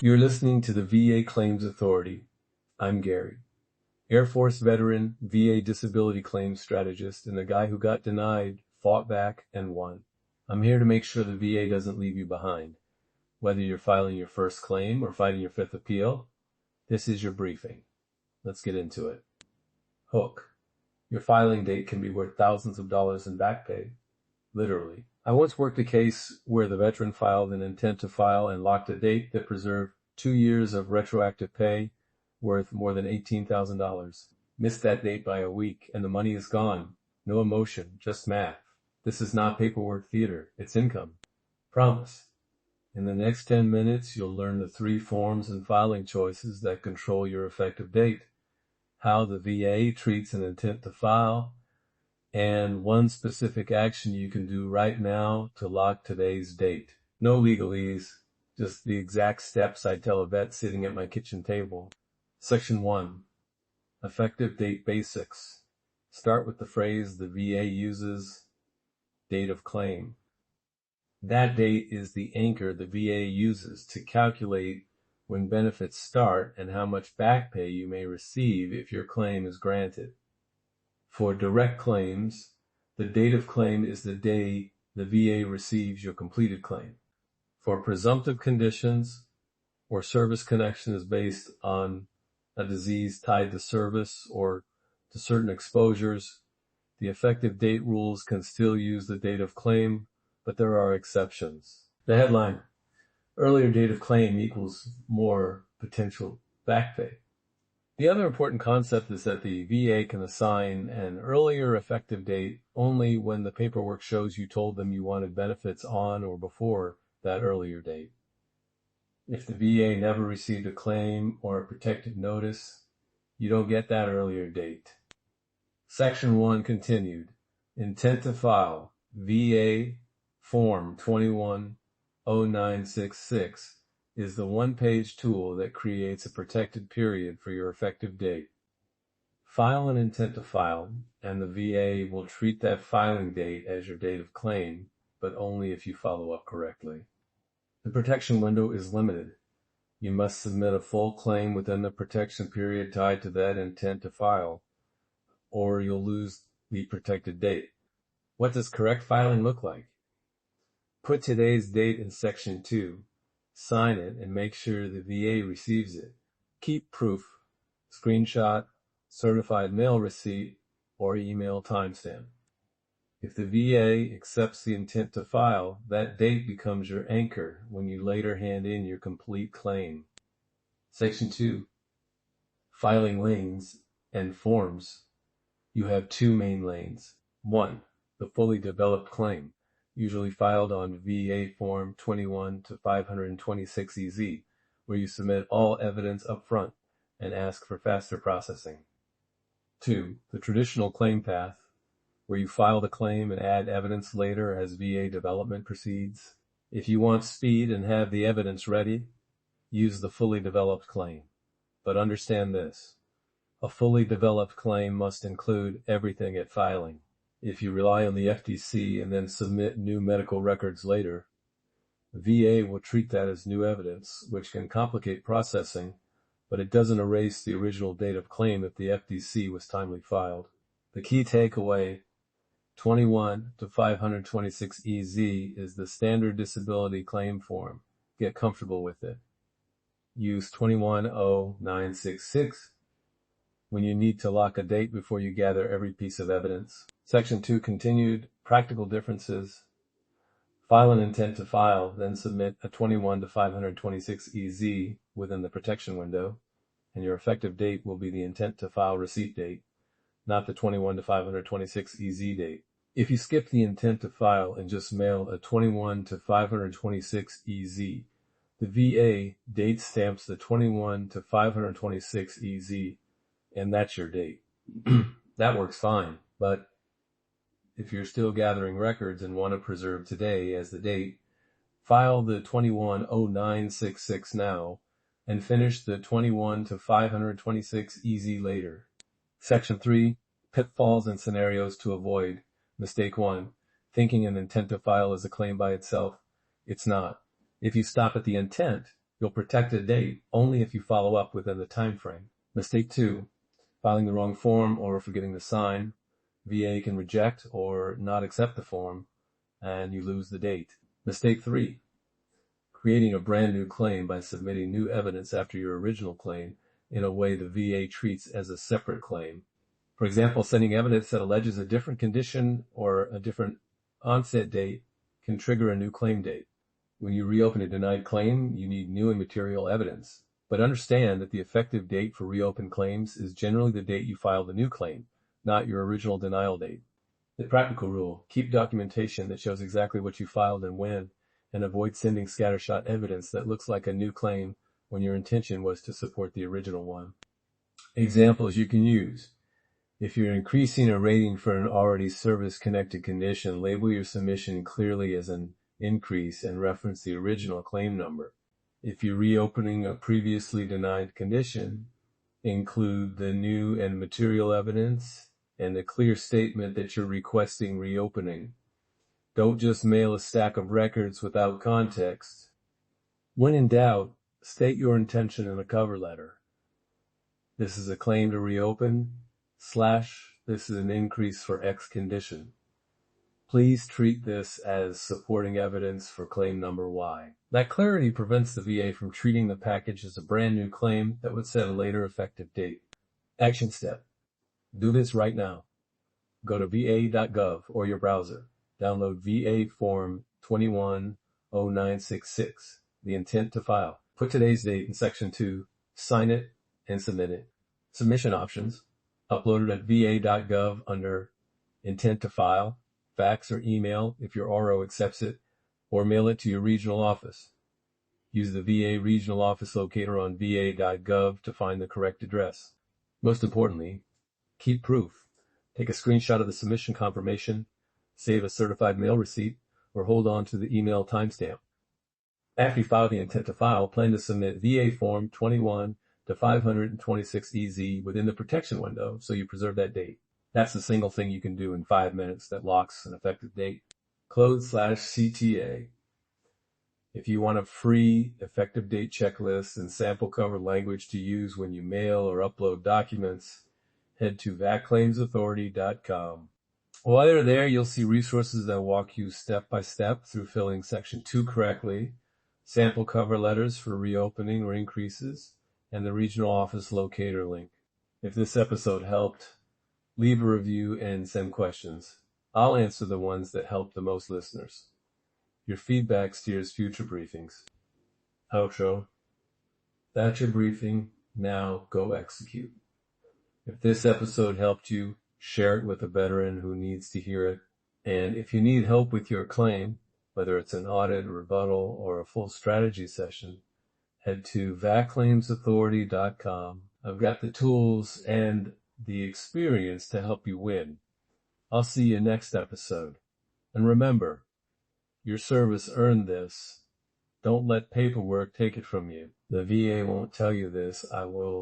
You're listening to the VA Claims Authority. I'm Gary, Air Force veteran, VA disability claims strategist, and the guy who got denied, fought back, and won. I'm here to make sure the VA doesn't leave you behind. Whether you're filing your first claim or fighting your fifth appeal, this is your briefing. Let's get into it. Hook. Your filing date can be worth thousands of dollars in back pay. Literally. I once worked a case where the veteran filed an intent to file and locked a date that preserved 2 years of retroactive pay worth more than $18,000. Missed that date by a week and the money is gone. No emotion, just math. This is not paperwork theater, it's income. Promise. In the next 10 minutes, you'll learn the 3 forms and filing choices that control your effective date, how the VA treats an intent to file, and one specific action you can do right now to lock today's date. No legalese, just the exact steps I tell a vet sitting at my kitchen table. Section 1. Effective date basics. Start with the phrase the VA uses, date of claim. That date is the anchor the VA uses to calculate when benefits start and how much back pay you may receive if your claim is granted. For direct claims, the date of claim is the day the VA receives your completed claim. For presumptive conditions or service connection is based on a disease tied to service or to certain exposures, the effective date rules can still use the date of claim, but there are exceptions. The headline, earlier date of claim equals more potential back pay. The other important concept is that the VA can assign an earlier effective date only when the paperwork shows you told them you wanted benefits on or before that earlier date. If the VA never received a claim or a protective notice, you don't get that earlier date. Section 1 continued. Intent to file, VA Form 210966. is the one-page tool that creates a protected period for your effective date. File an intent to file, and the VA will treat that filing date as your date of claim, but only if you follow up correctly. The protection window is limited. You must submit a full claim within the protection period tied to that intent to file, or you'll lose the protected date. What does correct filing look like? Put today's date in Section 2. Sign it and make sure the VA receives it. Keep proof, screenshot, certified mail receipt, or email timestamp. If the VA accepts the intent to file, that date becomes your anchor when you later hand in your complete claim. Section 2. Filing lanes and forms. You have 2 main lanes. 1. The fully developed claim, usually filed on VA Form 21-526EZ, where you submit all evidence up front and ask for faster processing. 2. The traditional claim path, where you file the claim and add evidence later as VA development proceeds. If you want speed and have the evidence ready, use the fully developed claim. But understand this, a fully developed claim must include everything at filing. If you rely on the FDC and then submit new medical records later, VA will treat that as new evidence, which can complicate processing, but it doesn't erase the original date of claim if the FDC was timely filed. The key takeaway, 21-526EZ is the standard disability claim form. Get comfortable with it. Use 210966 when you need to lock a date before you gather every piece of evidence. Section 2 continued. Practical differences. File an intent to file, then submit a 21-526EZ within the protection window, and your effective date will be the intent to file receipt date, not the 21-526EZ date. If you skip the intent to file and just mail a 21-526EZ, the VA date stamps the 21-526EZ, and that's your date. That works fine, but if you're still gathering records and want to preserve today as the date, file the 210966 now and finish the 21-526EZ later. Section 3, pitfalls and scenarios to avoid. Mistake 1, thinking an intent to file is a claim by itself. It's not. If you stop at the intent, You'll protect a date only if you follow up within the time frame. Mistake 2, filing the wrong form or forgetting to sign. VA can reject or not accept the form, and you lose the date. Mistake 3, creating a brand new claim by submitting new evidence after your original claim in a way the VA treats as a separate claim. For example, sending evidence that alleges a different condition or a different onset date can trigger a new claim date. When you reopen a denied claim, you need new and material evidence. But understand that the effective date for reopened claims is generally the date you filed the new claim, not your original denial date. The practical rule: keep documentation that shows exactly what you filed and when, and avoid sending scattershot evidence that looks like a new claim when your intention was to support the original one. Examples you can use: if you're increasing a rating for an already service-connected condition, label your submission clearly as an increase and reference the original claim number. If you're reopening a previously denied condition, include the new and material evidence and a clear statement that you're requesting reopening. Don't just mail a stack of records without context. When in doubt, state your intention in a cover letter. This is a claim to reopen, / this is an increase for X condition. Please treat this as supporting evidence for claim number Y. That clarity prevents the VA from treating the package as a brand new claim that would set a later effective date. Action step: do this right now. Go to va.gov or your browser. Download VA Form 210966, the intent to file. Put today's date in Section 2, sign it, and submit it. Submission options: upload it at va.gov under intent to file, fax or email if your RO accepts it, or mail it to your regional office. Use the VA regional office locator on va.gov to find the correct address. Most importantly, keep proof. Take a screenshot of the submission confirmation, save a certified mail receipt, or hold on to the email timestamp. After you file the intent to file, plan to submit VA Form 21 to 526EZ within the protection window so you preserve that date. That's the single thing you can do in 5 minutes that locks an effective date. Close/CTA. If you want a free effective date checklist and sample cover language to use when you mail or upload documents, head to vaclaimsauthority.com. While you're there, you'll see resources that walk you step by step through filling Section 2 correctly, sample cover letters for reopening or increases, and the regional office locator link. If this episode helped, leave a review and send questions. I'll answer the ones that help the most listeners. Your feedback steers future briefings. Outro. That's your briefing. Now go execute. If this episode helped you, share it with a veteran who needs to hear it. And if you need help with your claim, whether it's an audit, rebuttal, or a full strategy session, head to vaclaimsauthority.com. I've got the tools and the experience to help you win. I'll see you next episode. And remember, your service earned this. Don't let paperwork take it from you. The VA won't tell you this. I will